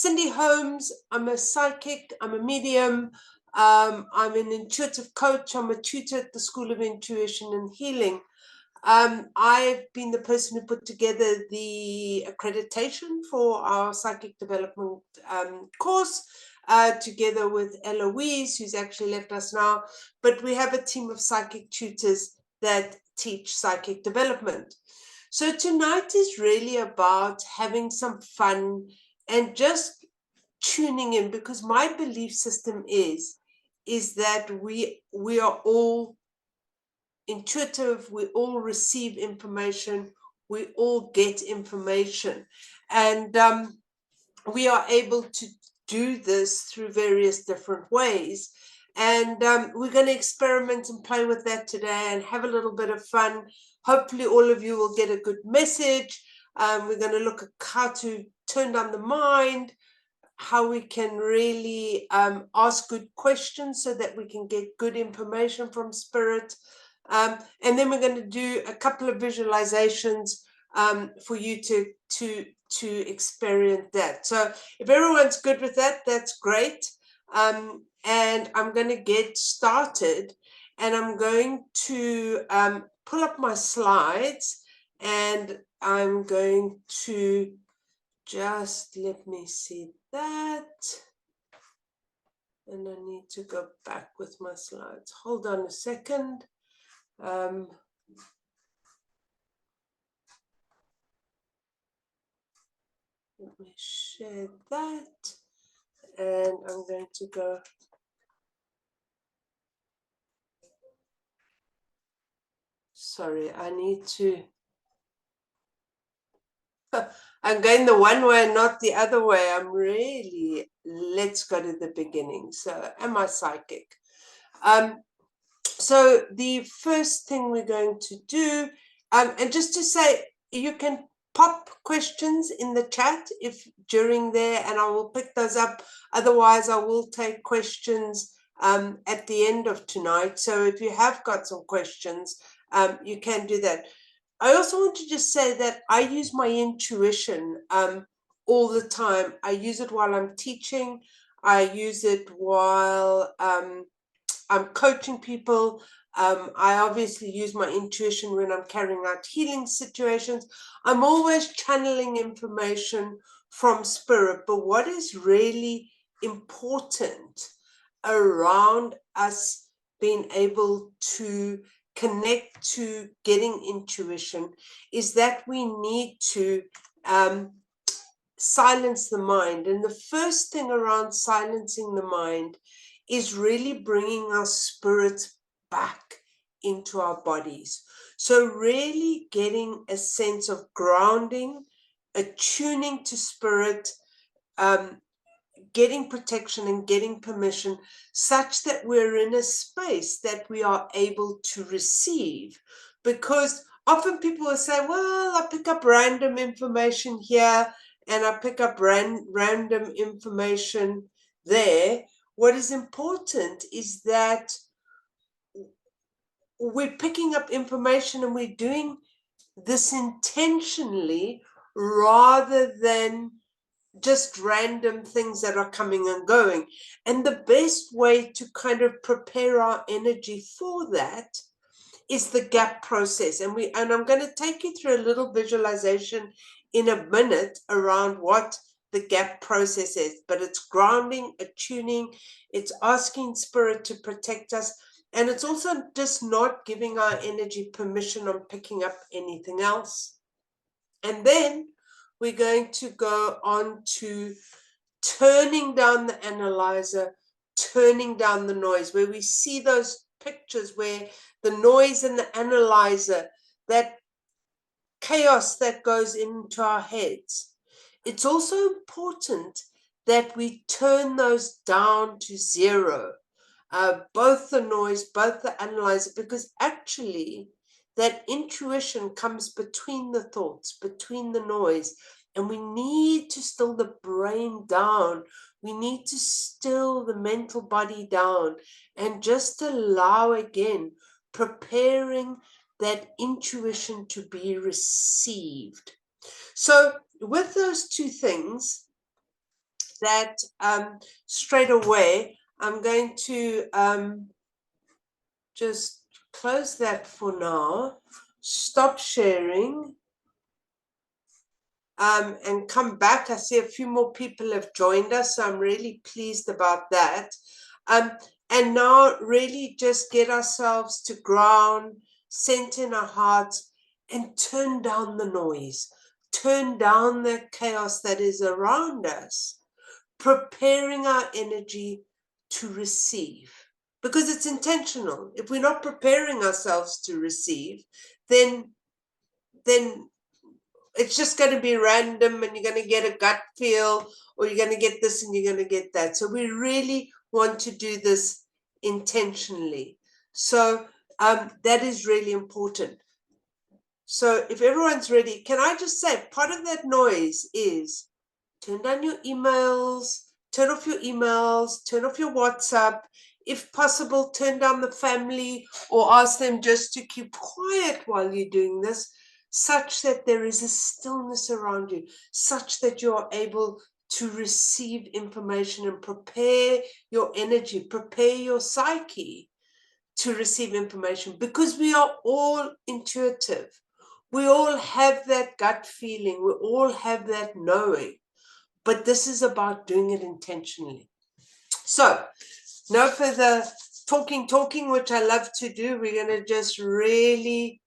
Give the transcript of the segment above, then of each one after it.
Cindy Holmes. I'm a psychic, I'm a medium, I'm an intuitive coach, I'm a tutor at the School of Intuition and Healing. I've been the person who put together the accreditation for our psychic development course, together with Eloise, who's actually left us now. But we have a team of psychic tutors that teach psychic development. So tonight is really about having some fun and just tuning in, because my belief system is that we are all intuitive, we all receive information, we all get information, and we are able to do this through various different ways. And we're going to experiment and play with that today and have a little bit of fun. Hopefully all of you will get a good message. We're going to look at how to turn down the mind, how we can really ask good questions so that we can get good information from spirit. And then we're going to do a couple of visualizations for you to experience that. So if everyone's good with that, that's great. And I'm going to get started, and I'm going to pull up my slides, and I'm going to just, let me see that. And I need to go back with my slides. Hold on a second. Let me share that, and I'm going to go. Sorry, I need to. I'm going the one way, not the other way. I'm really, let's go to the beginning. So, am I psychic? So the first thing we're going to do, and just to say, you can pop questions in the chat if during there, and I will pick those up. Otherwise, I will take questions at the end of tonight. So if you have got some questions, you can do that. I also want to just say that I use my intuition all the time. I use it while I'm teaching. I use it while I'm coaching people. I obviously use my intuition when I'm carrying out healing situations. I'm always channeling information from spirit. But what is really important around us being able to connect to getting intuition is that we need to silence the mind. And the first thing around silencing the mind is really bringing our spirits back into our bodies. So really getting a sense of grounding, attuning to spirit, getting protection and getting permission, such that we're in a space that we are able to receive. Because often people will say, well, I pick up random information here and I pick up random information there. What is important is that we're picking up information and we're doing this intentionally rather than just random things that are coming and going. And the best way to kind of prepare our energy for that is the gap process. And I'm going to take you through a little visualization in a minute around what the gap process is. But it's grounding, attuning, it's asking spirit to protect us. And it's also just not giving our energy permission on picking up anything else. And then we're going to go on to turning down the analyzer, turning down the noise, where we see those pictures where the noise and the analyzer, that chaos that goes into our heads. It's also important that we turn those down to zero, both the noise, both the analyzer, because actually that intuition comes between the thoughts, between the noise, and we need to still the brain down. We need to still the mental body down and just allow, again, preparing that intuition to be received. So with those two things, that straight away. I'm going to just close that for now, stop sharing, and come back. I see a few more people have joined us, so I'm really pleased about that. And now really just get ourselves to ground, center in our hearts, and turn down the noise, turn down the chaos that is around us, preparing our energy to receive. Because it's intentional. If we're not preparing ourselves to receive, then it's just going to be random, and you're going to get a gut feel, or you're going to get this and you're going to get that. So we really want to do this intentionally. So that is really important. So if everyone's ready, can I just say, part of that noise is turn down your emails, turn off your emails, turn off your WhatsApp. If possible, turn down the family or ask them just to keep quiet while you're doing this, such that there is a stillness around you, such that you're able to receive information and prepare your energy, prepare your psyche to receive information, because we are all intuitive. We all have that gut feeling. We all have that knowing. But this is about doing it intentionally. So, no further talking, which I love to do. We're going to just really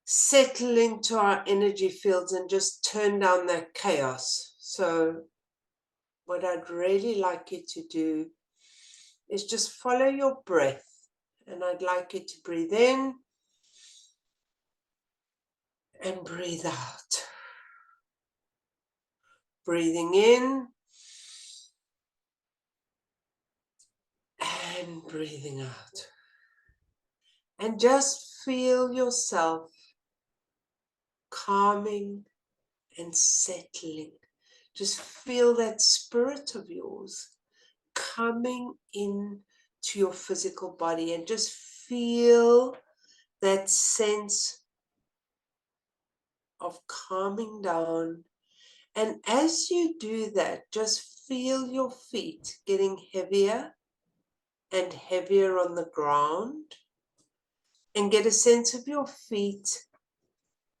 settle into our energy fields and just turn down that chaos. So, what I'd really like you to do is just follow your breath. And I'd like you to breathe in and breathe out. Breathing in and breathing out. And just feel yourself calming and settling. Just feel that spirit of yours coming in to your physical body, and just feel that sense of calming down. And as you do that, just feel your feet getting heavier and heavier on the ground, and get a sense of your feet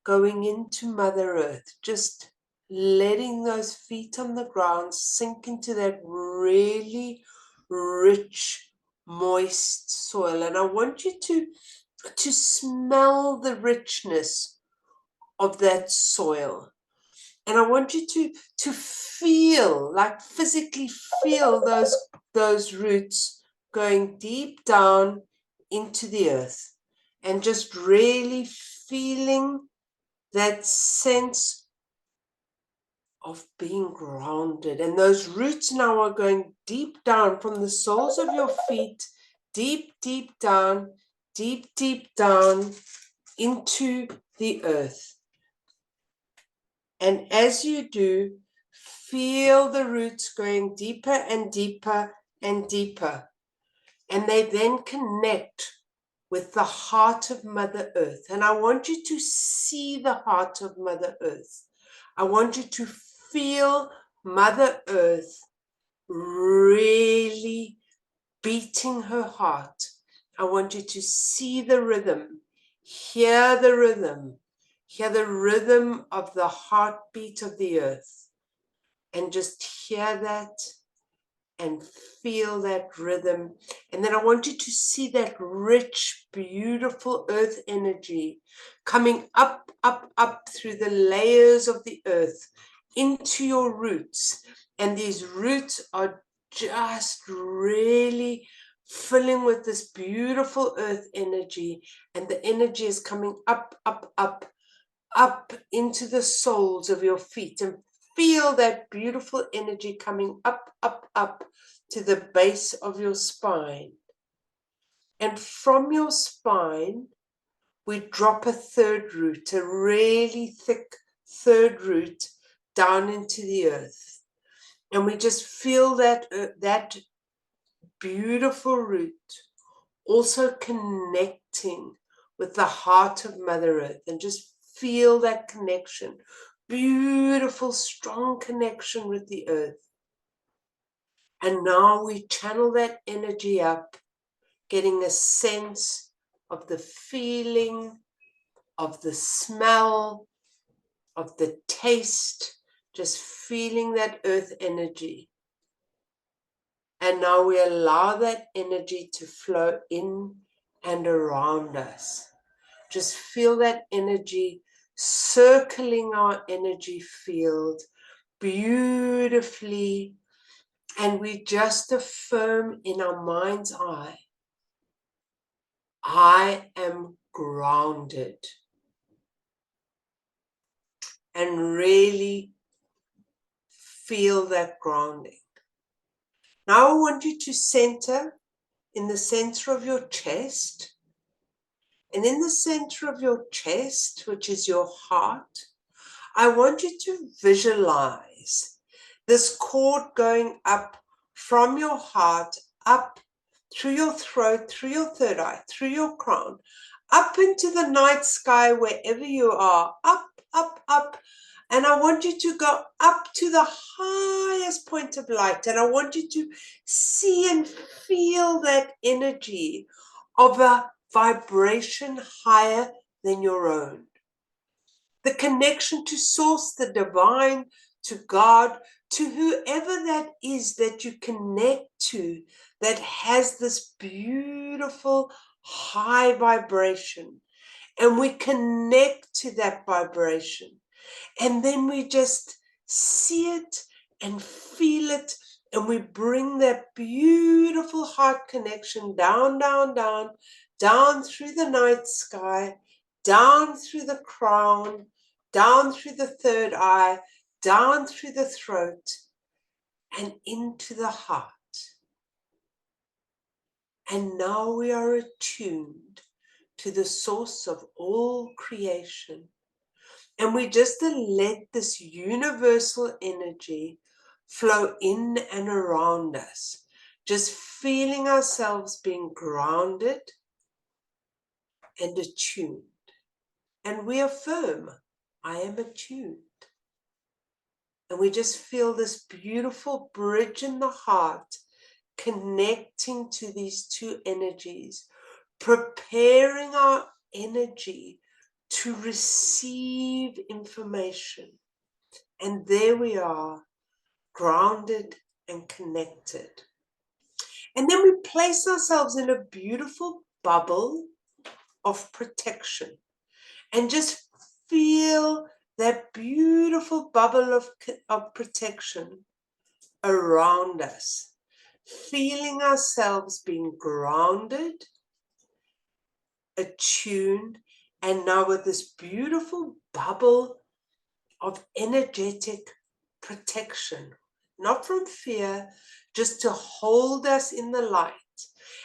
going into Mother Earth, just letting those feet on the ground sink into that really rich, moist soil. And I want you to smell the richness of that soil. And I want you to feel, like physically feel those roots going deep down into the earth, and just really feeling that sense of being grounded. And those roots now are going deep down from the soles of your feet, deep, deep down into the earth. And as you do, feel the roots going deeper and deeper and deeper. And they then connect with the heart of Mother Earth. And I want you to see the heart of Mother Earth. I want you to feel Mother Earth really beating her heart. I want you to see the rhythm, hear the rhythm, hear the rhythm of the heartbeat of the earth, and just hear that and feel that rhythm. And then I want you to see that rich, beautiful earth energy coming up, up, up through the layers of the earth into your roots. And these roots are just really filling with this beautiful earth energy. And the energy is coming up, up, up, up into the soles of your feet, and feel that beautiful energy coming up, up, up to the base of your spine. And from your spine, we drop a third root, a really thick third root down into the earth. And we just feel that, that beautiful root also connecting with the heart of Mother Earth, and just feel that connection. Beautiful, strong connection with the earth. And now we channel that energy up, getting a sense of the feeling, of the smell, of the taste, just feeling that earth energy. And now we allow that energy to flow in and around us. Just feel that energy circling our energy field beautifully. And we just affirm in our mind's eye, I am grounded. And really feel that grounding. Now I want you to center in the center of your chest. And in the center of your chest, which is your heart, I want you to visualize this cord going up from your heart, up through your throat, through your third eye, through your crown, up into the night sky, wherever you are, up, up, up. And I want you to go up to the highest point of light. And I want you to see and feel that energy of a vibration higher than your own. The connection to source, the divine, to God, to whoever that is that you connect to, that has this beautiful high vibration. And we connect to that vibration. And then we just see it and feel it. And we bring that beautiful heart connection down, down, down, down through the night sky, down through the crown, down through the third eye, down through the throat, and into the heart. And now we are attuned to the source of all creation. And we just let this universal energy flow in and around us, just feeling ourselves being grounded and attuned. And we affirm, I am attuned. And we just feel this beautiful bridge in the heart connecting to these two energies, preparing our energy to receive information. And there we are, grounded and connected. And then we place ourselves in a beautiful bubble of protection and just feel that beautiful bubble of protection around us, feeling ourselves being grounded, attuned, and now with this beautiful bubble of energetic protection, not from fear, just to hold us in the light.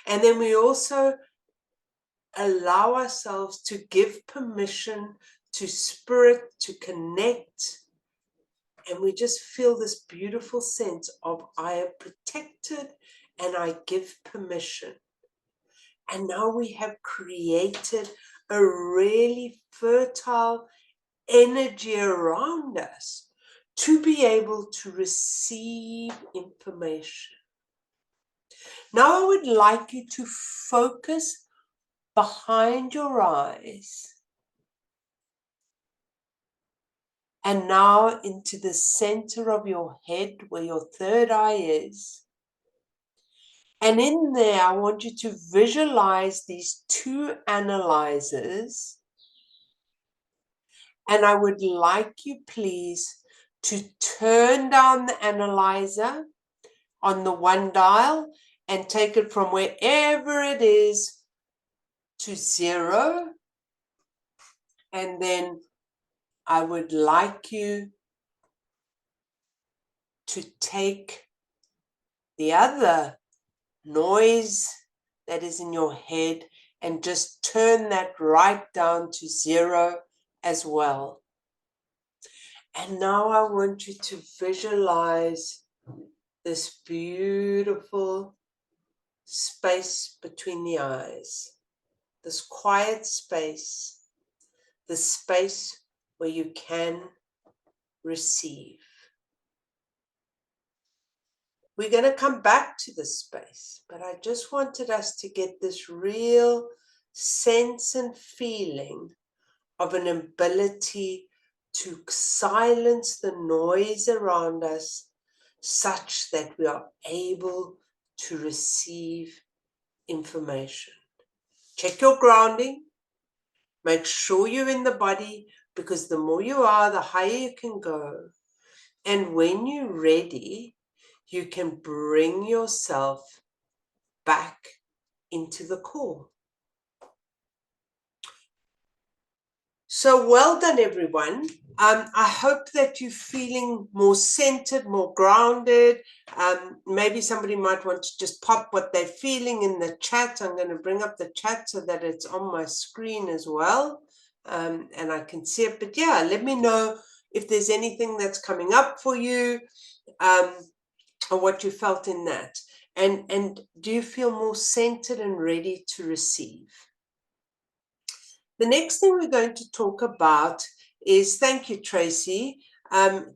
And then we also allow ourselves to give permission to spirit to connect. And we just feel this beautiful sense of I am protected and I give permission. And now we have created a really fertile energy around us to be able to receive information. Now I would like you to focus behind your eyes and now into the center of your head where your third eye is. And in there, I want you to visualize these two analyzers. And I would like you, please, to turn down the analyzer on the one dial and take it from wherever it is to 0. And then I would like you to take the other noise that is in your head and just turn that right down to 0 as well. And now I want you to visualize this beautiful space between the eyes, this quiet space, the space where you can receive. We're going to come back to this space, but I just wanted us to get this real sense and feeling of an ability to silence the noise around us such that we are able to receive information. Check your grounding. Make sure you're in the body, because the more you are, the higher you can go. And when you're ready, you can bring yourself back into the core. So well done, everyone. I hope that you're feeling more centered, more grounded. Maybe somebody might want to just pop what they're feeling in the chat. I'm going to bring up the chat so that it's on my screen as well, and I can see it. But yeah, let me know if there's anything that's coming up for you, or what you felt in that. And do you feel more centered and ready to receive? The next thing we're going to talk about is, thank you, Tracy.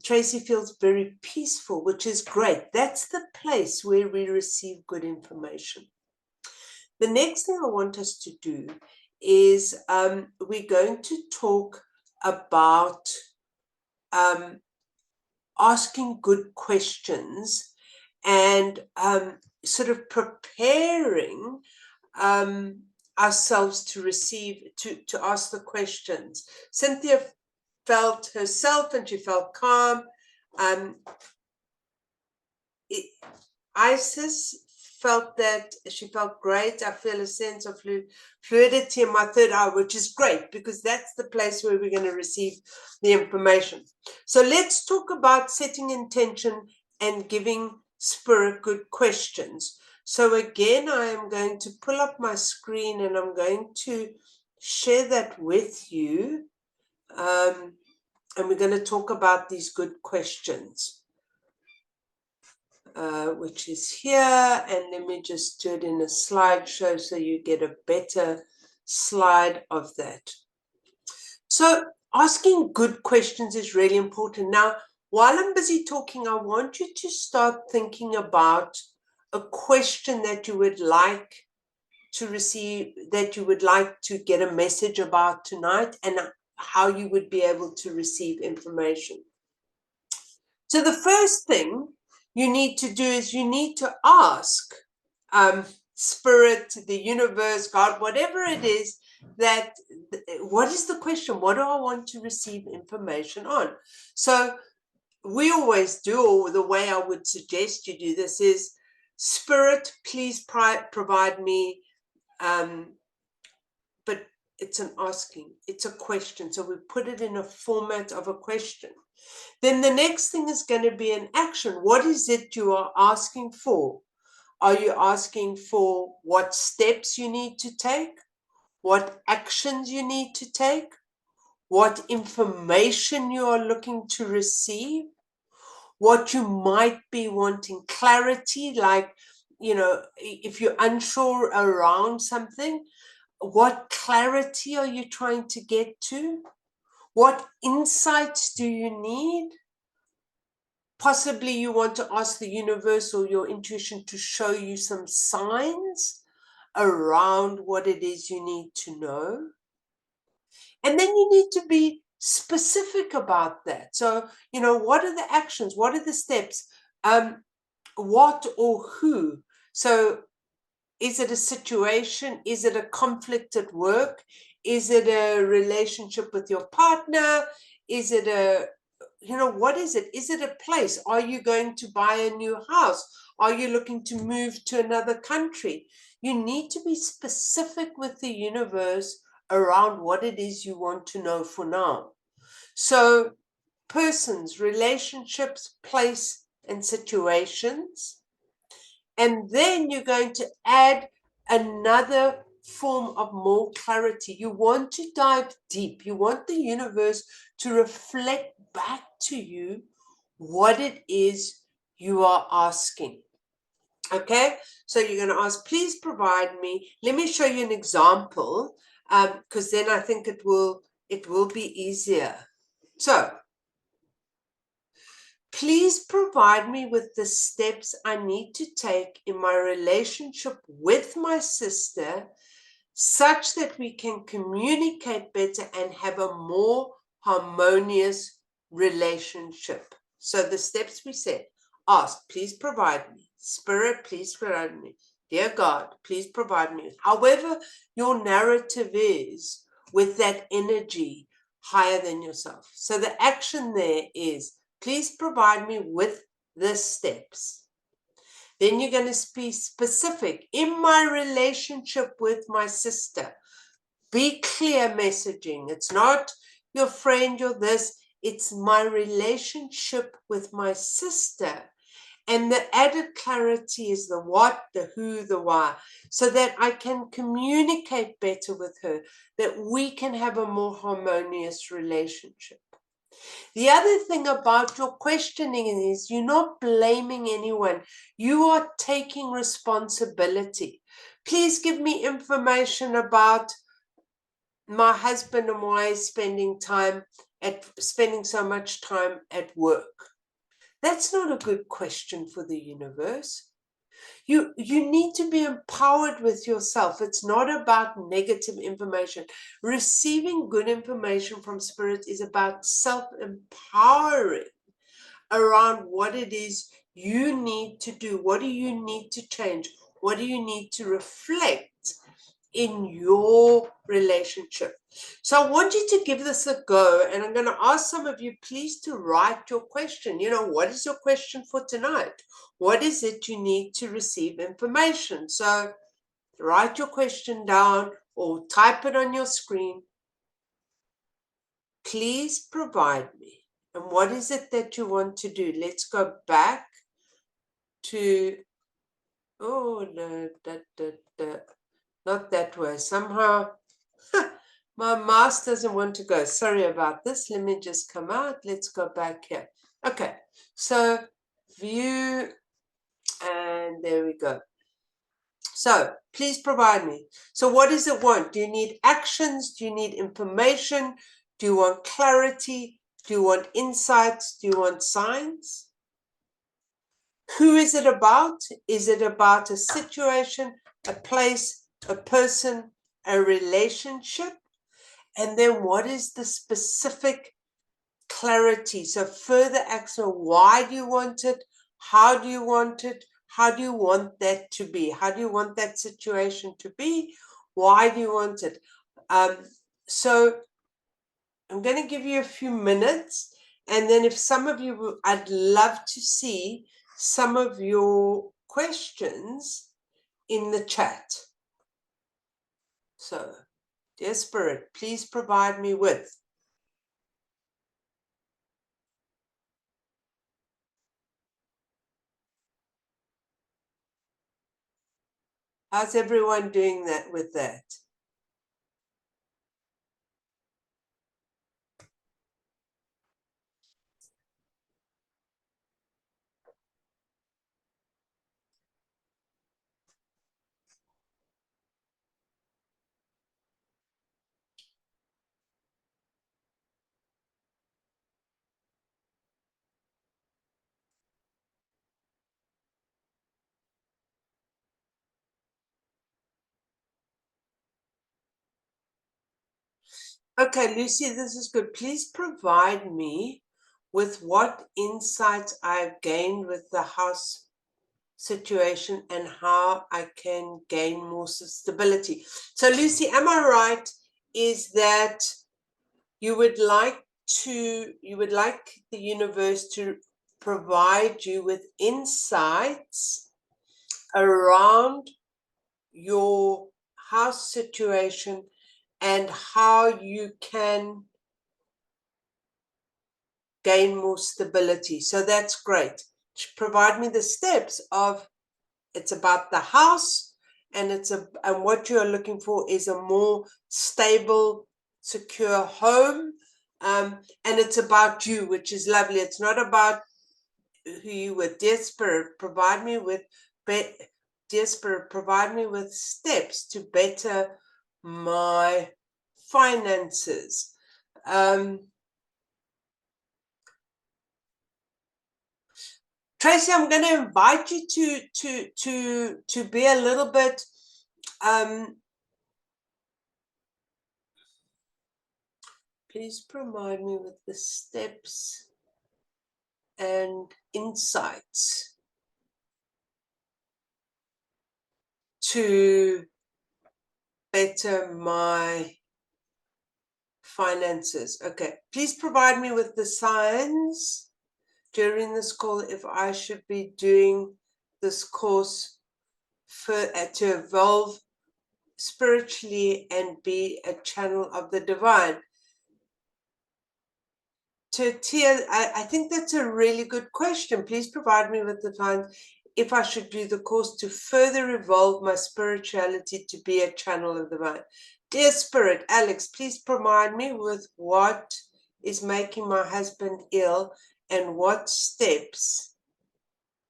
Tracy feels very peaceful, which is great. That's the place where we receive good information. The next thing I want us to do is we're going to talk about asking good questions and sort of preparing ourselves to receive, to ask the questions. Cynthia felt herself and she felt calm. Isis felt that she felt great. I feel a sense of fluidity in my third eye, which is great because that's the place where we're going to receive the information. So let's talk about setting intention and giving spirit good questions. So again, I am going to pull up my screen and I'm going to share that with you. And we're going to talk about these good questions. Which is here, and let me just do it in a slideshow so you get a better slide of that. So asking good questions is really important. Now, while I'm busy talking, I want you to start thinking about a question that you would like to receive, that you would like to get a message about tonight, and how you would be able to receive information. So the first thing you need to do is you need to ask spirit, the universe, God, whatever it is, that what is the question? What do I want to receive information on? So we always do, or the way I would suggest you do this is, spirit, please provide me, but it's an asking, it's a question. So we put it in a format of a question. Then the next thing is going to be an action. What is it you are asking for? Are you asking for what steps you need to take? What actions you need to take? What information you are looking to receive? What you might be wanting clarity, like, you know, if you're unsure around something, what clarity are you trying to get to? What insights do you need? Possibly you want to ask the universe or your intuition to show you some signs around what it is you need to know. And then you need to be specific about that. So, you know, what are the actions? What are the steps? What or who? So is it a situation? Is it a conflict at work? Is it a relationship with your partner? Is it a, you know, what is it? Is it a place? Are you going to buy a new house? Are you looking to move to another country? You need to be specific with the universe around what it is you want to know for now. So persons, relationships, place, and situations. And then you're going to add another form of more clarity. You want to dive deep. You want the universe to reflect back to you what it is you are asking. Okay, so you're going to ask, please provide me. Let me show you an example, because then I think it will be easier. So Please provide me with the steps I need to take in my relationship with my sister such that we can communicate better and have a more harmonious relationship. So the steps we said: ask, please provide me. Spirit, please provide me. Dear God, please provide me. However your narrative is with that energy higher than yourself. So the action there is, please provide me with the steps. Then you're going to be specific. In my relationship with my sister, be clear messaging. It's not your friend, you're this. It's my relationship with my sister. And the added clarity is the what, the who, the why, so that I can communicate better with her, that we can have a more harmonious relationship. The other thing about your questioning is you're not blaming anyone. You are taking responsibility. Please give me information about my husband and why he's spending so much time at work. That's not a good question for the universe. You need to be empowered with yourself. It's not about negative information. Receiving good information from spirit is about self-empowering around what it is you need to do. What do you need to change? What do you need to reflect in your relationship? So I want you to give this a go, and I'm going to ask some of you please to write your question. What is your question for tonight? What is it you need to receive information? So write your question down or type it on your screen. Please provide me. And what is it that you want to do? Let's go back to, no, not that way. Somehow my mouse doesn't want to go. Sorry about this. Let me just come out. Let's go back here. Okay, so view, and there we go. So please provide me. So what does it want? Do you need actions? Do you need information? Do you want clarity? Do you want insights? Do you want signs? Who is it about? Is it about a situation, a place, a person, a relationship? And then what is the specific clarity? So further action, why do you want it? How do you want it? How do you want that to be? How do you want that situation to be? Why do you want it? So I'm going to give you a few minutes. And then if some of you, I'd love to see some of your questions in the chat. So, dear Spirit, please provide me with. How's everyone doing that with that? Okay, Lucy, this is good. Please provide me with what insights I've gained with the house situation and how I can gain more stability. So, Lucy, am I right? Is that you would like the universe to provide you with insights around your house situation and how you can gain more stability? So that's great. Provide me the steps of, it's about the house, and and what you're looking for is a more stable, secure home, and it's about you, which is lovely. It's not about who you were. Dear Spirit, provide me with steps to better my finances. Tracy, I'm going to invite you to be a little bit please provide me with the steps and insights to better my finances. Okay, please provide me with the signs during this call if I should be doing this course to evolve spiritually and be a channel of the divine. Tia, I think that's a really good question. Please provide me with the time if I should do the course to further evolve my spirituality to be a channel of the divine. Dear Spirit, Alex, please provide me with what is making my husband ill and what steps.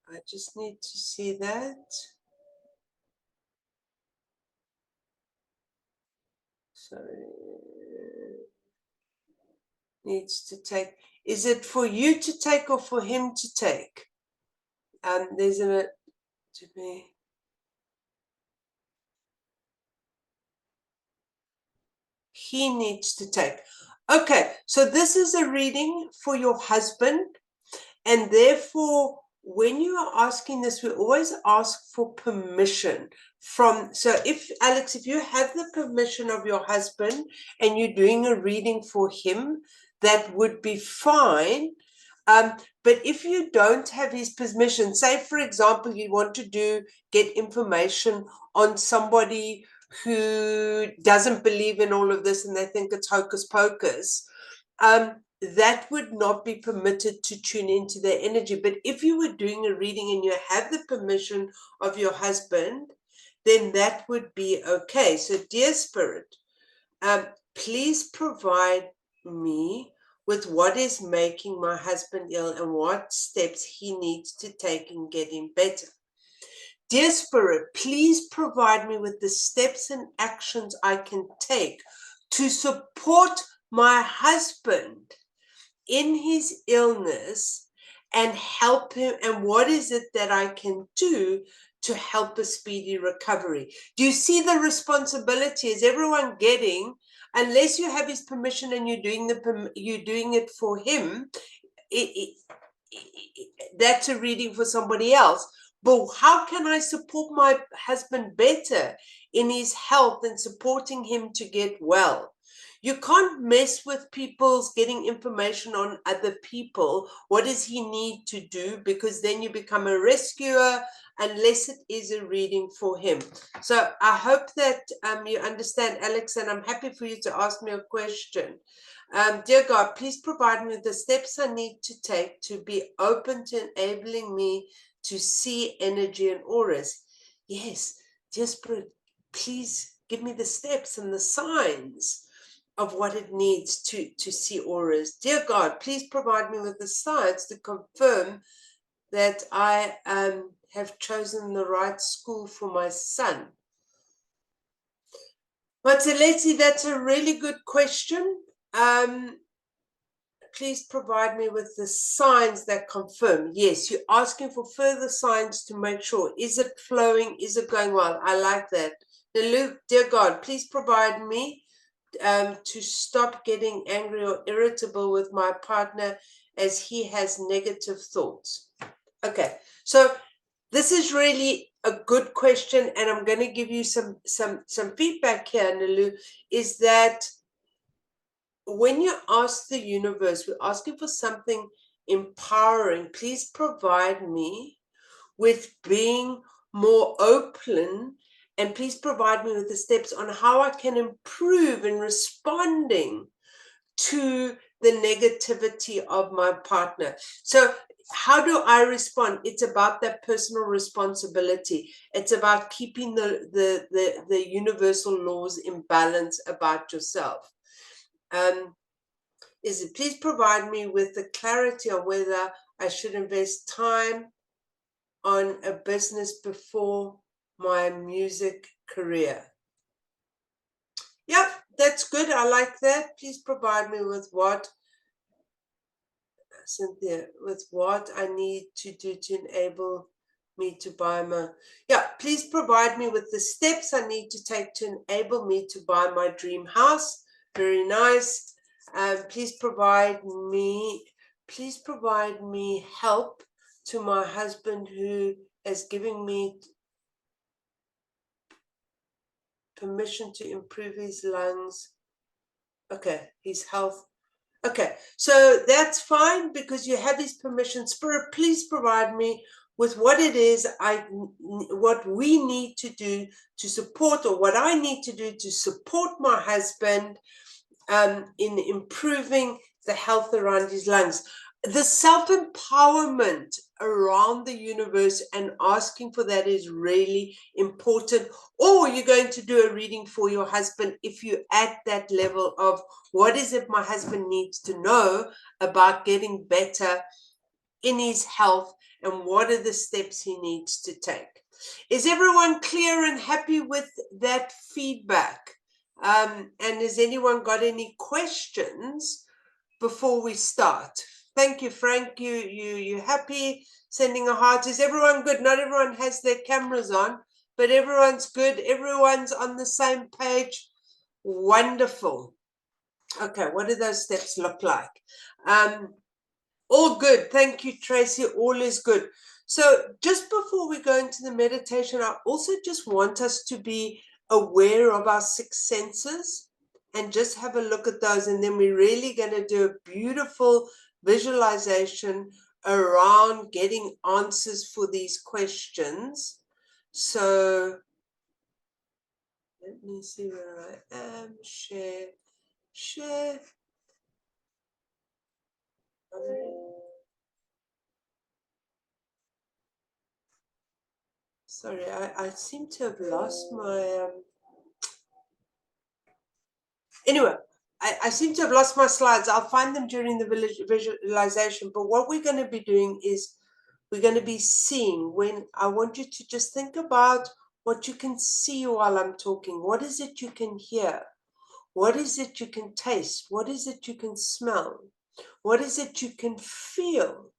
I just need to see that. Sorry. Needs to take. Is it for you to take or for him to take? There's a to be. He needs to take. Okay, so this is a reading for your husband, and therefore, when you are asking this, we always ask for permission from. So, if Alex, if you have the permission of your husband and you're doing a reading for him, that would be fine. But if you don't have his permission, say for example, you want to get information on somebody who doesn't believe in all of this and they think it's hocus pocus, that would not be permitted to tune into their energy. But if you were doing a reading and you have the permission of your husband, then that would be okay. So, dear Spirit, please provide me with what is making my husband ill and what steps he needs to take in getting better. Dear Spirit, please provide me with the steps and actions I can take to support my husband in his illness and help him. And what is it that I can do to help a speedy recovery? Do you see the responsibility? Is everyone getting, unless you have his permission and you're doing it for him, that's a reading for somebody else. But how can I support my husband better in his health and supporting him to get well? You can't mess with people's getting information on other people. What does he need to do? Because then you become a rescuer unless it is a reading for him. So I hope that you understand, Alex, and I'm happy for you to ask me a question. Dear God, please provide me with the steps I need to take to be open to enabling me to see energy and auras. Yes, dear Spirit, please give me the steps and the signs of what it needs to see auras. Dear God, please provide me with the signs to confirm that I have chosen the right school for my son. But Letty, that's a really good question. Please provide me with the signs that confirm. Yes, you're asking for further signs to make sure. Is it flowing? Is it going well? I like that. Dear God, please provide me to stop getting angry or irritable with my partner as he has negative thoughts. Okay, so this is really a good question, and I'm going to give you some feedback here, Nalu, is that when you ask the universe, we're asking for something empowering. Please provide me with being more open, and please provide me with the steps on how I can improve in responding to the negativity of my partner. So how do I respond? It's about that personal responsibility. It's about keeping the universal laws in balance about yourself. Please provide me with the clarity on whether I should invest time on a business before my music career. Yep, that's good. I like that. Please provide me with what Cynthia, with what I need to do to enable me to buy my, yeah, please provide me with the steps I need to take to enable me to buy my dream house. Very nice. Please provide me help to my husband who is giving me permission to improve his lungs. Okay, his health. Okay, so that's fine because you have his permission. Spirit, please provide me with what it is what we need to do to support, or what I need to do to support my husband in improving the health around his lungs. The self-empowerment around the universe and asking for that is really important. Or you're going to do a reading for your husband if you're at that level of what is it my husband needs to know about getting better in his health and what are the steps he needs to take. Is everyone clear and happy with that feedback? And has anyone got any questions before we start? Thank you, Frank. You happy? Sending a heart. Is everyone good? Not everyone has their cameras on, but everyone's good. Everyone's on the same page. Wonderful. Okay, what do those steps look like? All good. Thank you, Tracy. All is good. So just before we go into the meditation, I also just want us to be aware of our six senses and just have a look at those. And then we're really going to do a beautiful visualization around getting answers for these questions. So let me see where I am. Share. Sorry, I seem to have lost my anyway, I seem to have lost my slides. I'll find them during the visualization. But what we're going to be doing is we're going to be seeing. When I want you to just think about what you can see while I'm talking. What is it you can hear? What is it you can taste? What is it you can smell? What is it you can feel?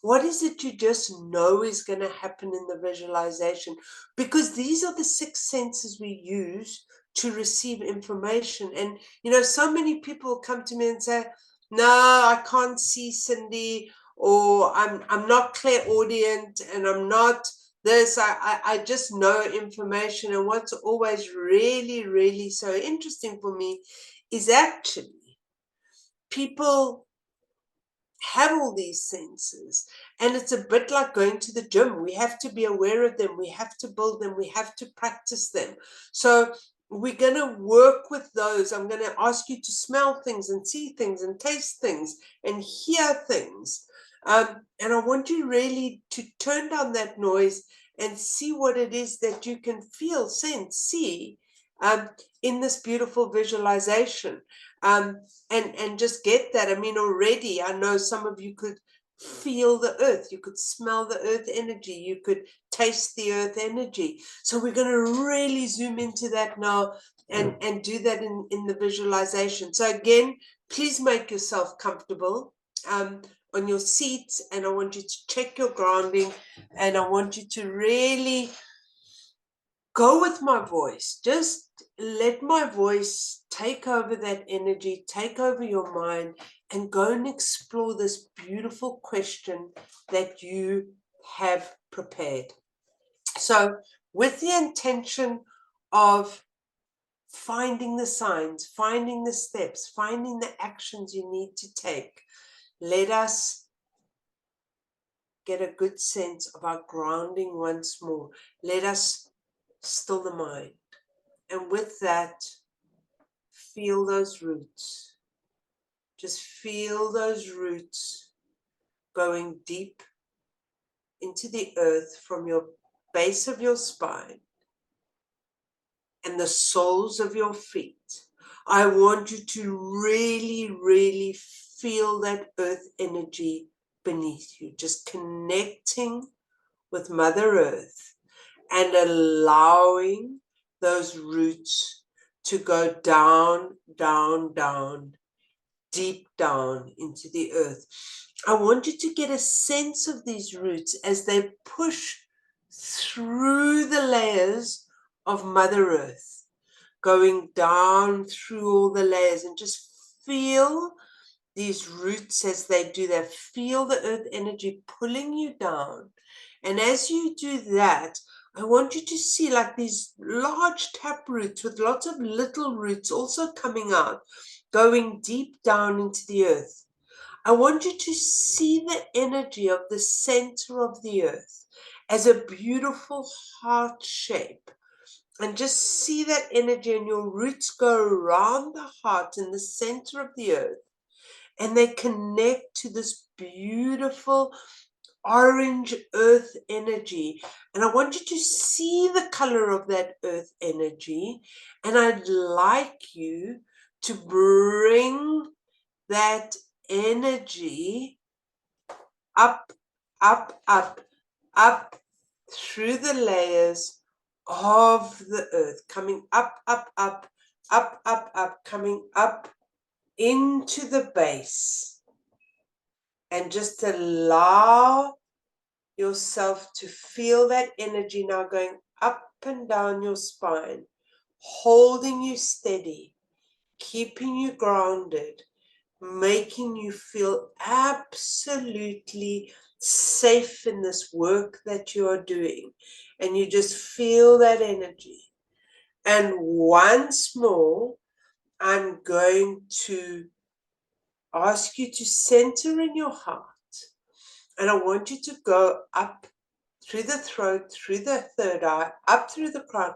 What is it you just know is going to happen in the visualization? Because these are the six senses we use to receive information. And, so many people come to me and say, no, I can't see Cindy, or I'm not clairaudient, and I'm not this. I just know information. And what's always really, really so interesting for me is actually people have all these senses, and it's a bit like going to the gym. We have to be aware of them, we have to build them, we have to practice them. So we're going to work with those. I'm going to ask you to smell things and see things and taste things and hear things, and I want you really to turn down that noise and see what it is that you can feel, sense, see in this beautiful visualization. And just get that. I mean, already I know some of you could feel the earth, you could smell the earth energy, you could taste the earth energy. So we're going to really zoom into that now and do that in the visualization. So again, please make yourself comfortable on your seat, and I want you to check your grounding, and I want you to really go with my voice. Just let my voice take over that energy, take over your mind, and go and explore this beautiful question that you have prepared. So, with the intention of finding the signs, finding the steps, finding the actions you need to take, let us get a good sense of our grounding once more. Let us still the mind. And with that, feel those roots. Just feel those roots going deep into the earth from your base of your spine and the soles of your feet. I want you to really, really feel that earth energy beneath you, just connecting with Mother Earth and allowing those roots to go down, down, down deep down into the earth. I want you to get a sense of these roots as they push through the layers of Mother Earth, going down through all the layers, and just feel these roots as they do that. Feel the earth energy pulling you down. And as you do that, I want you to see like these large tap roots with lots of little roots also coming out, going deep down into the earth. I want you to see the energy of the center of the earth as a beautiful heart shape. And just see that energy, and your roots go around the heart in the center of the earth. And they connect to this beautiful orange earth energy. And I want you to see the color of that earth energy. And I'd like you to bring that energy up, up, up, up through the layers of the earth, coming up, up, up, up, up, up, coming up into the base. And just allow yourself to feel that energy now going up and down your spine, holding you steady, keeping you grounded, making you feel absolutely safe in this work that you are doing. And you just feel that energy. And once more, I'm going to ask you to center in your heart. And I want you to go up through the throat, through the third eye, up through the crown,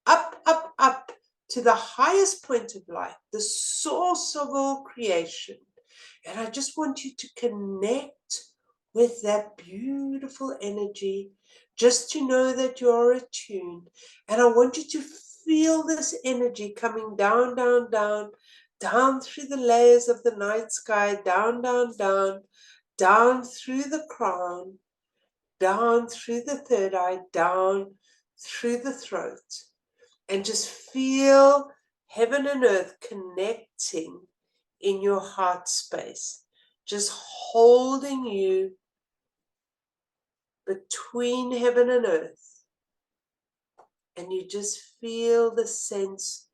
up, up, up to the highest point of light, the source of all creation. And I just want you to connect with that beautiful energy, just to know that you're attuned. And I want you to feel this energy coming down, down, down, down through the layers of the night sky, down, down, down, down through the crown, down through the third eye, down through the throat. And just feel heaven and earth connecting in your heart space, just holding you between heaven and earth. And you just feel the sense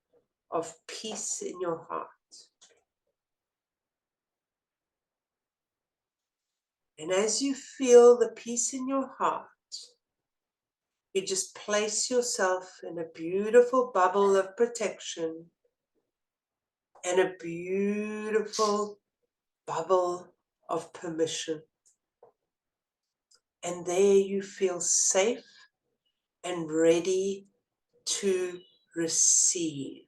of peace in your heart. And as you feel the peace in your heart, you just place yourself in a beautiful bubble of protection and a beautiful bubble of permission. And there you feel safe and ready to receive.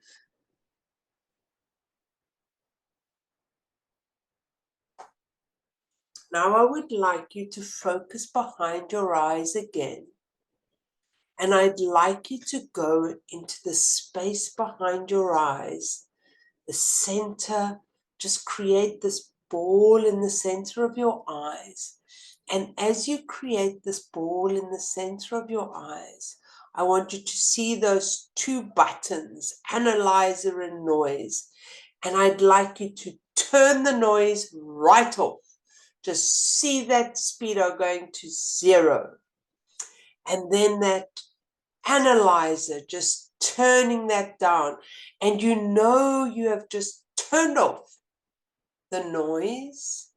Now I would like you to focus behind your eyes again. And I'd like you to go into the space behind your eyes, the center. Just create this ball in the center of your eyes. And as you create this ball in the center of your eyes, I want you to see those two buttons, analyzer and noise. And I'd like you to turn the noise right off. Just see that speedo going to 0. And then that analyzer, just turning that down. And you know you have just turned off the noise.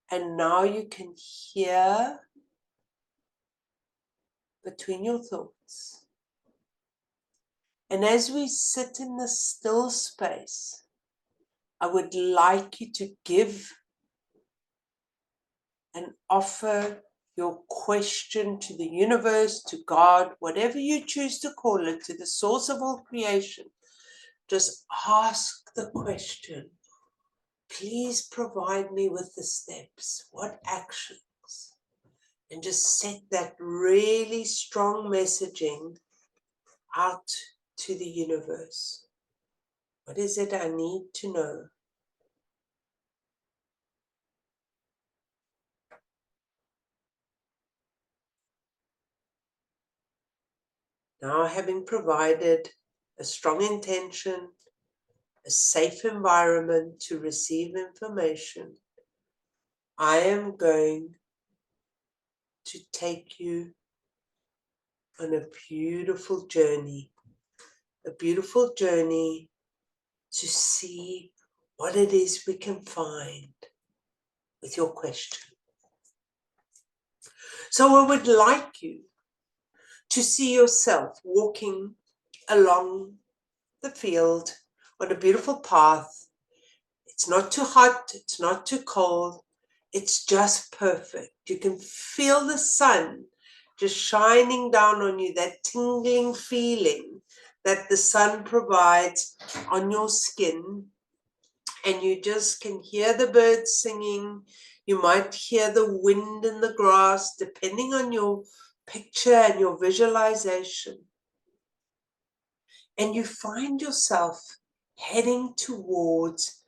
And now you can hear between your thoughts. And as we sit in the still space, I would like you to give and offer your question to the universe, to God, whatever you choose to call it, to the source of all creation. Just ask the question. Please provide me with the steps. What actions? And just set that really strong messaging out to the universe. What is it I need to know? Now, having provided a strong intention, a safe environment to receive information, I am going to take you on a beautiful journey to see what it is we can find with your question. So I would like you to see yourself walking along the field on a beautiful path. It's not too hot, it's not too cold, it's just perfect. You can feel the sun just shining down on you, that tingling feeling that the sun provides on your skin. And you just can hear the birds singing. You might hear the wind in the grass, depending on your picture and your visualization. And you find yourself heading towards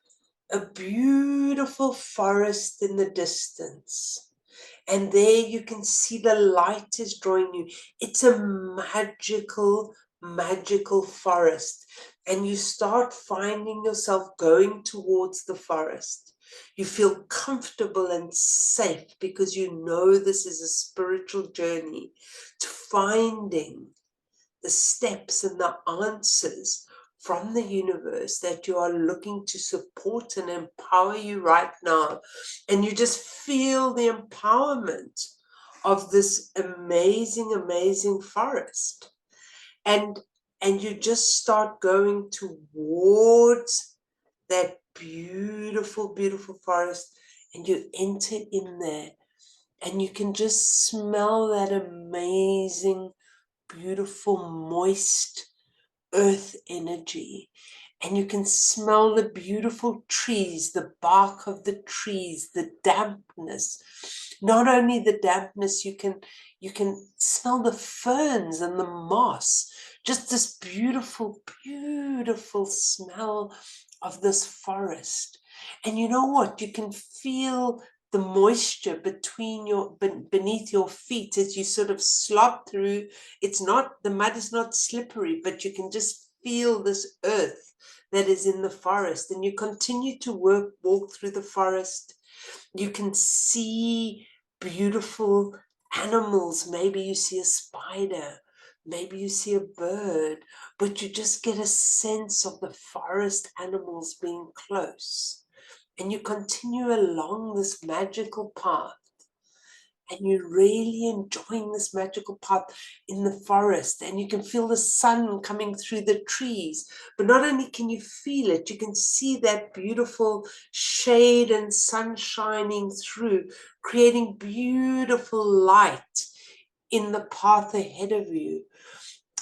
a beautiful forest in the distance. And there you can see the light is drawing you. It's a magical, magical forest. And you start finding yourself going towards the forest. You feel comfortable and safe because you know this is a spiritual journey to finding the steps and the answers from the universe that you are looking to support and empower you right now. And you just feel the empowerment of this amazing, amazing forest. And you just start going towards that beautiful, beautiful forest, and you enter in there, and you can just smell that amazing, beautiful, moist earth energy. And you can smell the beautiful trees, the bark of the trees, the dampness. Not only the dampness, you can smell the ferns and the moss. Just this beautiful, beautiful smell of this forest. And you know what? You can feel the moisture beneath your feet as you sort of slop through. It's not, the mud is not slippery, but you can just feel this earth that is in the forest. And you continue to walk through the forest. You can see beautiful animals. Maybe you see a spider, maybe you see a bird, but you just get a sense of the forest animals being close. And you continue along this magical path, and you're really enjoying this magical path in the forest, and you can feel the sun coming through the trees. But not only can you feel it, you can see that beautiful shade and sun shining through, creating beautiful light in the path ahead of you.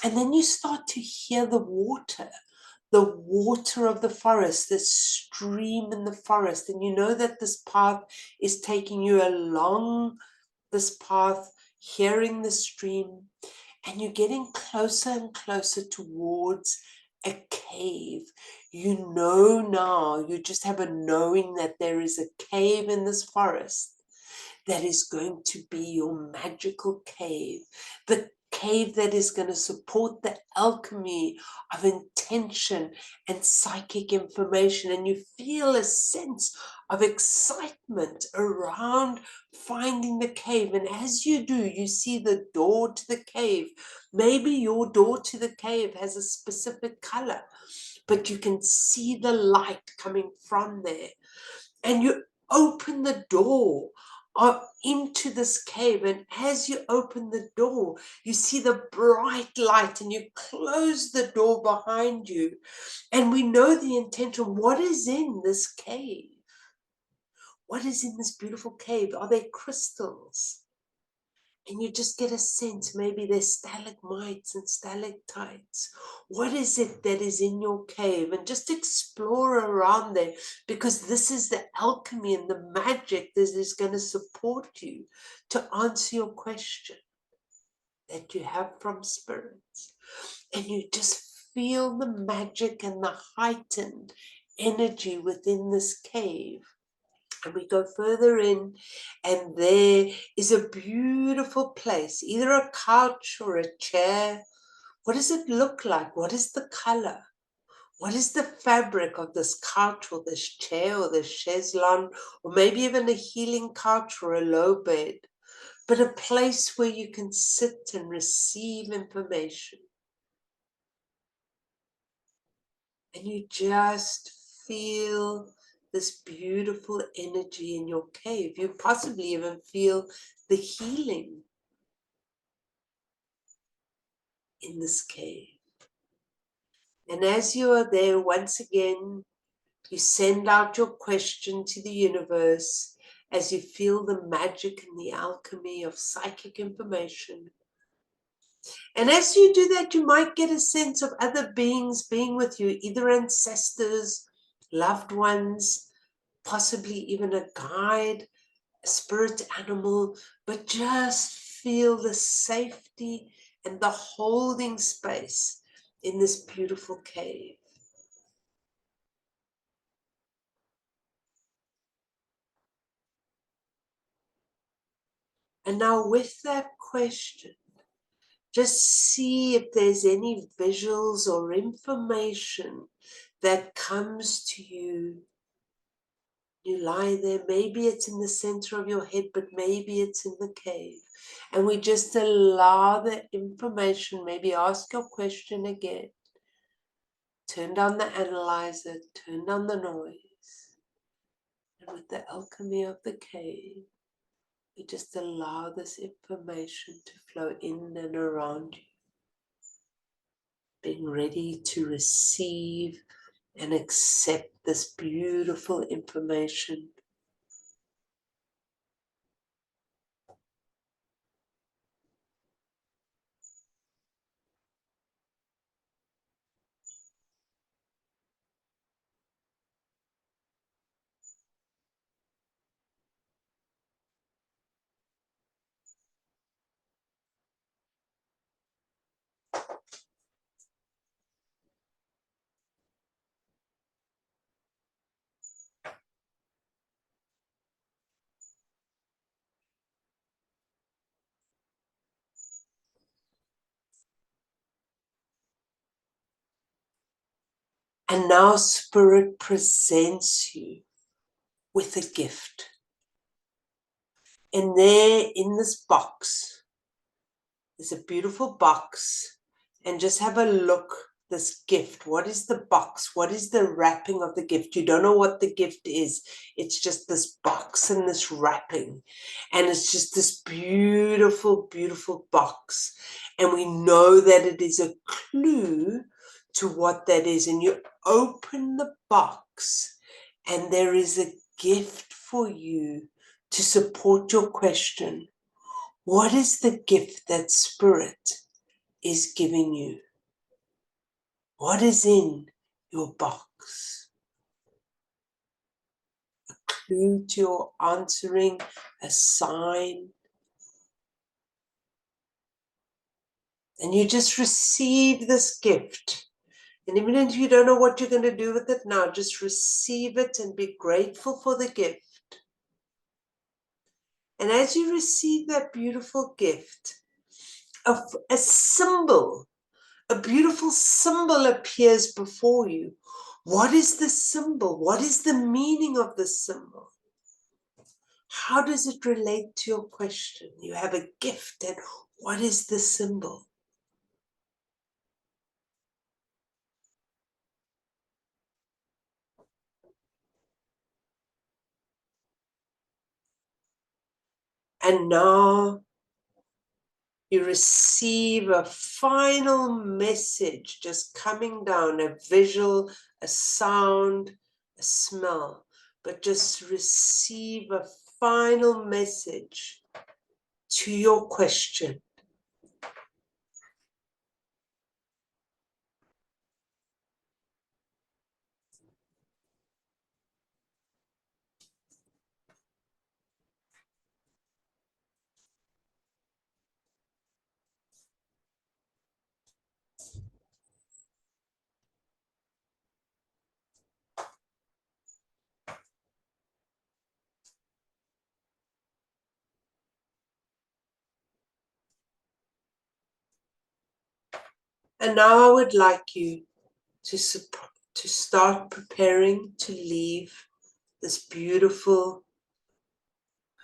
And then you start to hear the water of the forest, this stream in the forest. And you know that this path is taking you along this path, hearing the stream, and you're getting closer and closer towards a cave. You know now, you just have a knowing that there is a cave in this forest that is going to be your magical cave, the cave that is going to support the alchemy of intention and psychic information. And you feel a sense of excitement around finding the cave. And as you do, you see the door to the cave. Maybe your door to the cave has a specific color, but you can see the light coming from there. And you open the door into this cave, and as you open the door, you see the bright light, and you close the door behind you. And we know the intention. What is in this cave? What is in this beautiful cave? Are they crystals? And you just get a sense, maybe there's stalagmites and stalactites. What is it that is in your cave? And just explore around there, because this is the alchemy and the magic that is going to support you to answer your question that you have from spirits. And you just feel the magic and the heightened energy within this cave. And we go further in, and there is a beautiful place, either a couch or a chair. What does it look like? What is the color? What is the fabric of this couch or this chair or this chaise lounge, or maybe even a healing couch or a low bed, but a place where you can sit and receive information. And you just feel this beautiful energy in your cave. You possibly even feel the healing in this cave. And as you are there, once again, you send out your question to the universe as you feel the magic and the alchemy of psychic information. And as you do that, you might get a sense of other beings being with you, either ancestors, loved ones, possibly even a guide, a spirit animal, but just feel the safety and the holding space in this beautiful cave. And now with that question, just see if there's any visuals or information that comes to you. You lie there, maybe it's in the center of your head, but maybe it's in the cave. And we just allow the information, maybe ask your question again. Turn down the analyzer, turn down the noise. And with the alchemy of the cave, we just allow this information to flow in and around you. Being ready to receive and accept this beautiful information. And now Spirit presents you with a gift. And there in this box, there's a beautiful box. And just have a look, this gift. What is the box? What is the wrapping of the gift? You don't know what the gift is. It's just this box and this wrapping. And it's just this beautiful, beautiful box. And we know that it is a clue to what that is. And you open the box and there is a gift for you to support your question. What is the gift that Spirit is giving you? What is in your box? A clue to your answering, a sign. And you just receive this gift. And even if you don't know what you're going to do with it now, just receive it and be grateful for the gift. And as you receive that beautiful gift, a symbol, a beautiful symbol appears before you. What is the symbol? What is the meaning of the symbol? How does it relate to your question? You have a gift, and what is the symbol? And now you receive a final message just coming down, a visual, a sound, a smell, but just receive a final message to your question. And now I would like you to to start preparing to leave this beautiful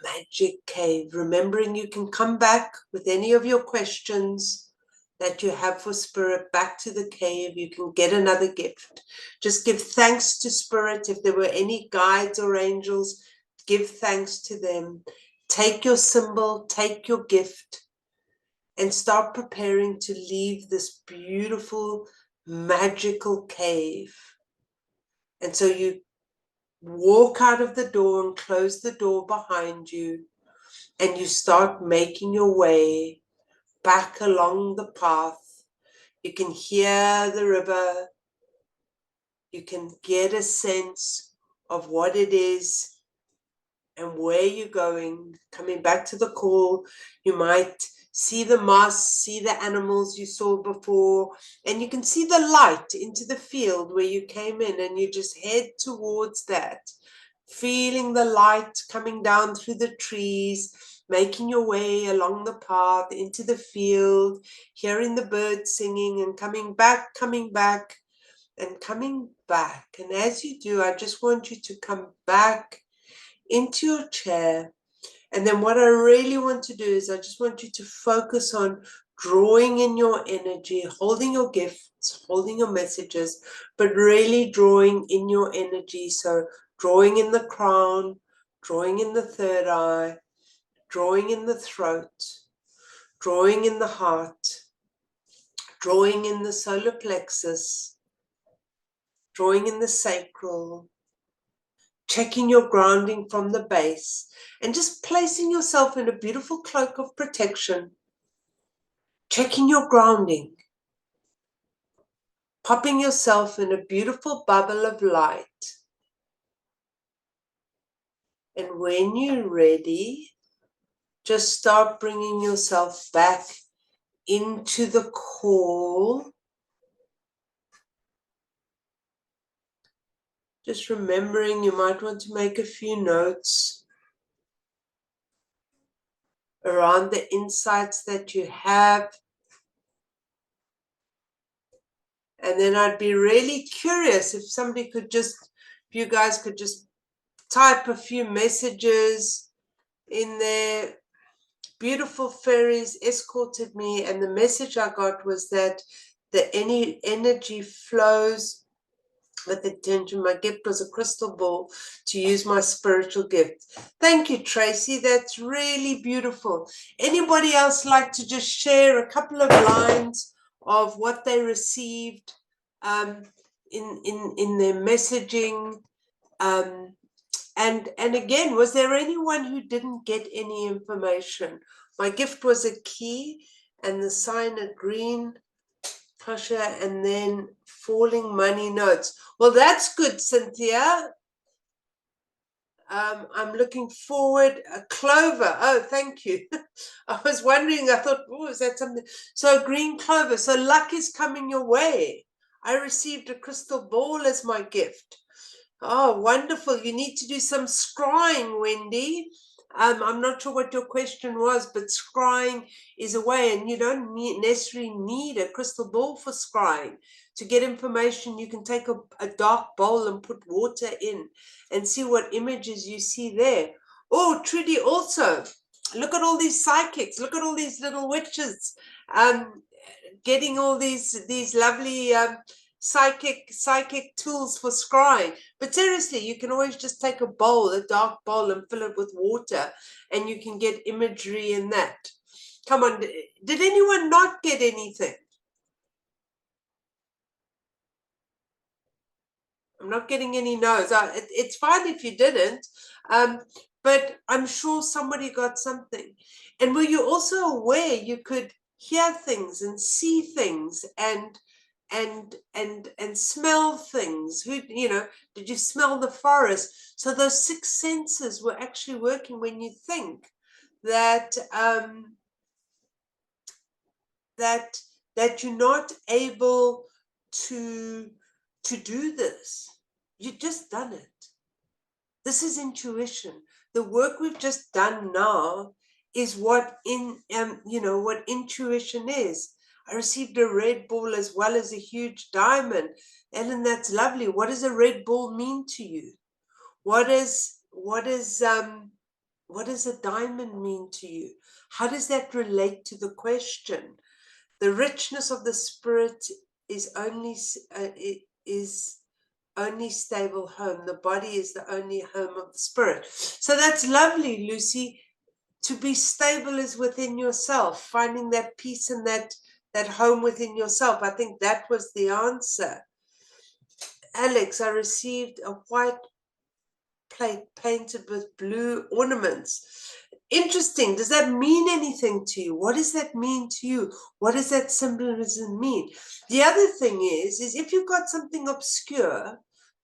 magic cave, remembering you can come back with any of your questions that you have for Spirit back to the cave. You can get another gift. Just give thanks to Spirit. If there were any guides or angels, give thanks to them. Take your symbol, take your gift, and start preparing to leave this beautiful, magical cave. And so you walk out of the door and close the door behind you, and you start making your way back along the path. You can hear the river. You can get a sense of what it is and where you're going. Coming back to the call, you might see the moss, see the animals you saw before, and you can see the light into the field where you came in, and you just head towards that, feeling the light coming down through the trees, making your way along the path into the field, hearing the birds singing and coming back, and coming back. And as you do, I just want you to come back into your chair. And then what I really want to do is I just want you to focus on drawing in your energy, holding your gifts, holding your messages, but really drawing in your energy. So drawing in the crown, drawing in the third eye, drawing in the throat, drawing in the heart, drawing in the solar plexus, drawing in the sacral, checking your grounding from the base, and just placing yourself in a beautiful cloak of protection, checking your grounding, popping yourself in a beautiful bubble of light. And when you're ready, just start bringing yourself back into the call. Just remembering you might want to make a few notes around the insights that you have. And then I'd be really curious if somebody could just, if you guys could just type a few messages in there. Beautiful fairies escorted me, and the message I got was that the energy flows with intention. My gift was a crystal ball to use my spiritual gift. Thank you, Tracy. That's really beautiful. Anybody else like to just share a couple of lines of what they received in their messaging? And again, was there anyone who didn't get any information? My gift was a key and the sign a green Pasha, and then falling money notes. Well, that's good, Cynthia. I'm looking forward. Clover. Oh, thank you. I was wondering, I thought, oh, is that something? So green clover. So luck is coming your way. I received a crystal ball as my gift. Oh, wonderful. You need to do some scrying, Wendy. I'm not sure what your question was, but scrying is a way, and you don't necessarily need a crystal ball for scrying. To get information, you can take a dark bowl and put water in and see what images you see there. Oh, Trudy, also, look at all these psychics. Look at all these little witches getting all these lovely psychic tools for scrying. But seriously, you can always just take a bowl, a dark bowl, and fill it with water, and you can get imagery in that. Come on, did anyone not get anything? I'm not getting any no's. It's fine if you didn't, but I'm sure somebody got something. And were you also aware you could hear things and see things and smell things? Did you smell the forest? So those six senses were actually working when you think that that you're not able to do this. You've just done it. This is intuition. The work we've just done now is what what intuition is. I received a red ball as well as a huge diamond. Ellen, that's lovely. What does a red ball mean to you? What does a diamond mean to you? How does that relate to the question? The richness of the spirit is only stable home. The body is the only home of the spirit. So that's lovely, Lucy. To be stable is within yourself, finding that peace and that home within yourself. I think that was the answer. Alex, I received a white plate painted with blue ornaments. Interesting. Does that mean anything to you? What does that mean to you? What does that symbolism mean? The other thing is if you've got something obscure,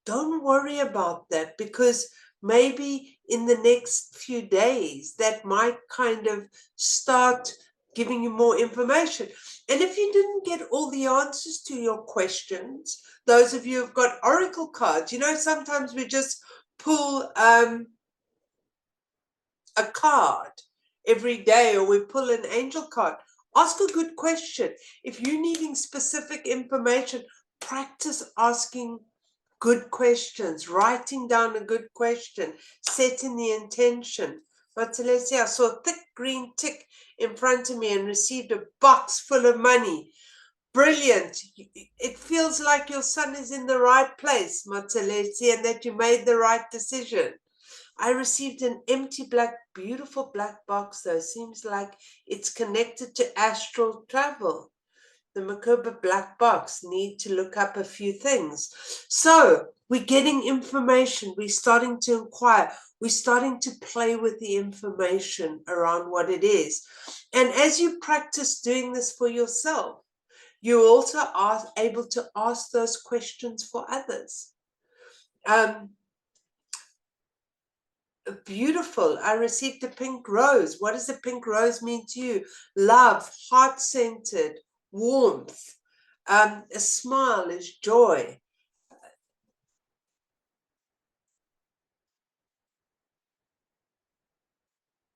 don't worry about that, because maybe in the next few days that might kind of start giving you more information. And if you didn't get all the answers to your questions, those of you who've got oracle cards, sometimes we just pull a card every day, or we pull an angel card. Ask a good question. If you're needing specific information, practice asking good questions, writing down a good question, setting the intention. But let's see, I saw a thick green tick in front of me and received a box full of money. Brilliant. It feels like your son is in the right place, Matsalesi, and that you made the right decision. I received an empty beautiful black box, though. Seems like it's connected to astral travel. The Makoba black box. Need to look up a few things. So we're getting information. We're starting to inquire. We're starting to play with the information around what it is. And as you practice doing this for yourself, you also are able to ask those questions for others. Beautiful. I received a pink rose. What does a pink rose mean to you? Love, heart-centered, warmth. A smile is joy.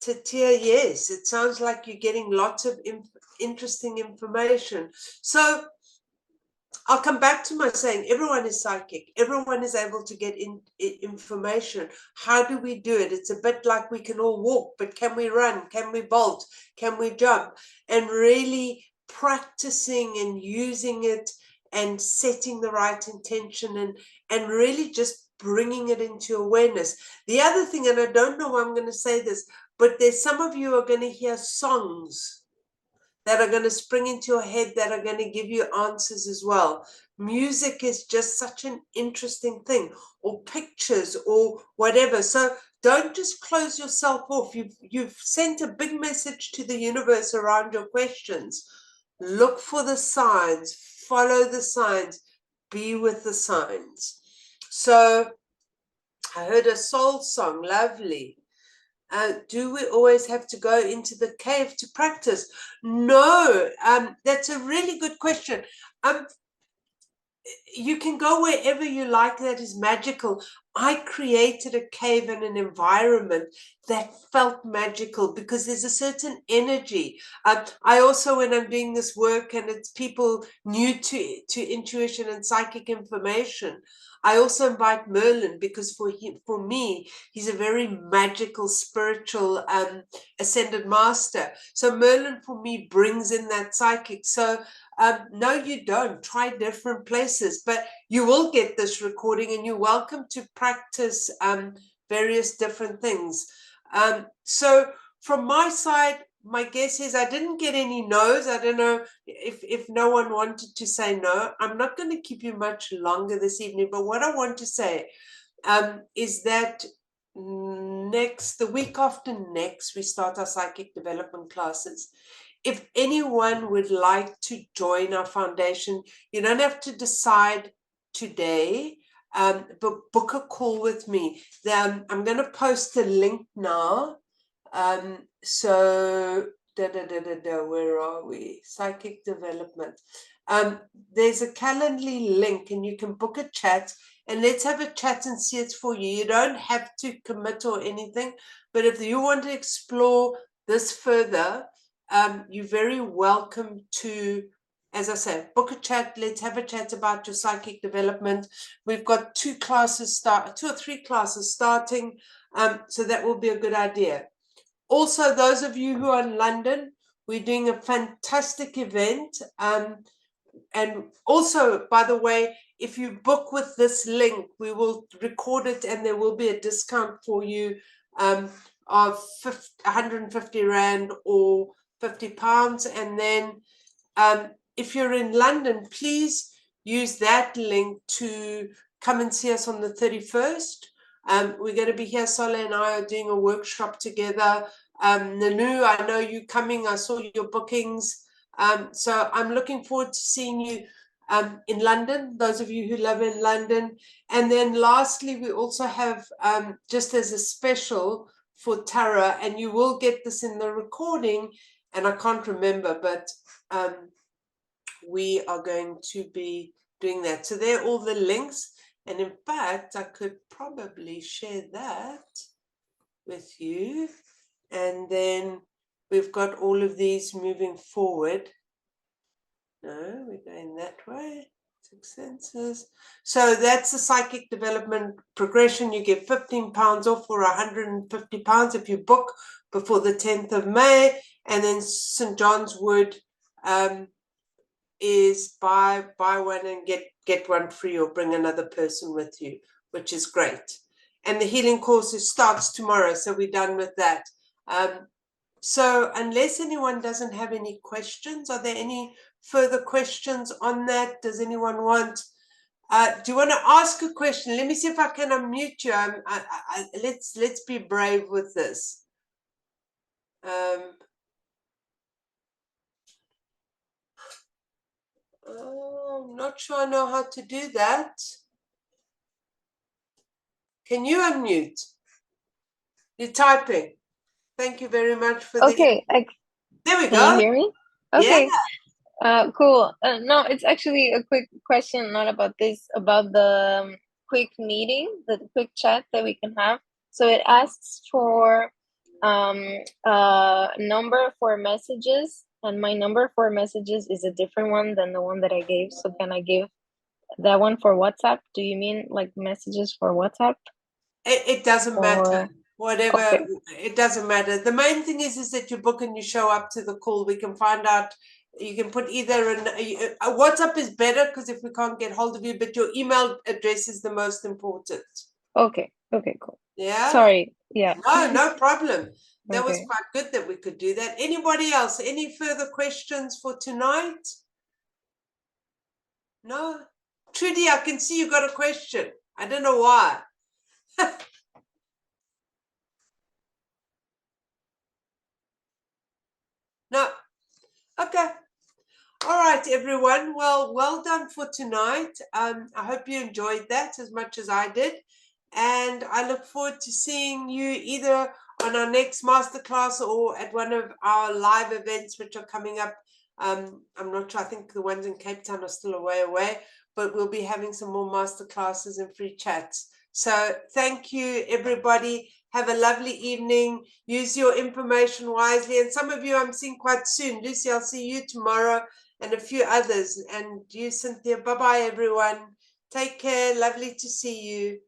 Tatia, yes, it sounds like you're getting lots of interesting information. So I'll come back to my saying, everyone is psychic. Everyone is able to get information. How do we do it? It's a bit like we can all walk, but can we run? Can we bolt? Can we jump? And really practicing and using it and setting the right intention and really just bringing it into awareness. The other thing, and I don't know why I'm going to say this, but there's some of you are going to hear songs that are going to spring into your head that are going to give you answers as well. Music is just such an interesting thing, or pictures or whatever. So don't just close yourself off. You've sent a big message to the universe around your questions. Look for the signs, follow the signs, be with the signs. So I heard a soul song, lovely. Do we always have to go into the cave to practice? No, that's a really good question. You can go wherever you like that is magical. I created a cave and an environment that felt magical because there's a certain energy. I also, when I'm doing this work and it's people new to intuition and psychic information, I also invite Merlin because for me, he's a very magical, spiritual, ascended master. So Merlin for me brings in that psychic. So no, you don't. Try different places, but you will get this recording and you're welcome to practice various different things. So from my side, my guess is I didn't get any no's. I don't know if no one wanted to say no. I'm not going to keep you much longer this evening, but what I want to say is that the week after next, we start our psychic development classes. If anyone would like to join our foundation, you don't have to decide today, but book a call with me. I'm going to post a link now. So, where are we? Psychic development. There's a Calendly link and you can book a chat and let's have a chat and see it's for you. You don't have to commit or anything, but if you want to explore this further, you're very welcome to as I say, book a chat. Let's have a chat about your psychic development. We've got 2 or 3 classes starting, so that will be a good idea. Also, those of you who are in London, we're doing a fantastic event. And also, by the way, if you book with this link, we will record it and there will be a discount for you of 150 Rand or £50. And then if you're in London, please use that link to come and see us on the 31st. We're going to be here. Sola and I are doing a workshop together. Nanu, I know you coming. I saw your bookings. So I'm looking forward to seeing you in London, those of you who live in London. And then lastly, we also have, just as a special for Tara, and you will get this in the recording, and I can't remember, but we are going to be doing that. So there are all the links. And in fact, I could probably share that with you. And then we've got all of these moving forward. No, we're going that way. 6 senses. So that's the psychic development progression. You get £15 off or £150 if you book before the 10th of May. And then St. John's Wood is buy one and get one free, or bring another person with you, which is great. And the healing course starts tomorrow, so we're done with that. So unless anyone doesn't have any questions, are there any further questions on that? Does anyone want, do you want to ask a question? Let me see if I can unmute you. Let's be brave with this. I'm not sure I know how to do that. Can you unmute? You're typing. Thank you very much for okay, there we go. Can you hear me? Okay. Yeah. Cool. No, it's actually a quick question, not about this, about the quick meeting, the quick chat that we can have. So it asks for number for messages, and my number for messages is a different one than the one that I gave. So can I give that one for WhatsApp? Do you mean like messages for WhatsApp? It doesn't matter. Whatever, okay. It doesn't matter. The main thing is that you book and you show up to the call. We can find out. You can put either WhatsApp is better because if we can't get hold of you, but your email address is the most important. Okay, cool. Yeah. Sorry. Yeah. No problem. That was Okay. quite good that we could do that. Anybody else? Any further questions for tonight? No? Trudy, I can see you got a question. I don't know why. No. Okay. All right, everyone. Well done for tonight. I hope you enjoyed that as much as I did. And I look forward to seeing you either on our next masterclass or at one of our live events, which are coming up. I'm not sure. I think the ones in Cape Town are still a way away, but we'll be having some more masterclasses and free chats. So thank you, everybody. Have a lovely evening. Use your information wisely. And some of you I'm seeing quite soon. Lucy, I'll see you tomorrow, and a few others. And you, Cynthia. Bye-bye, everyone. Take care. Lovely to see you.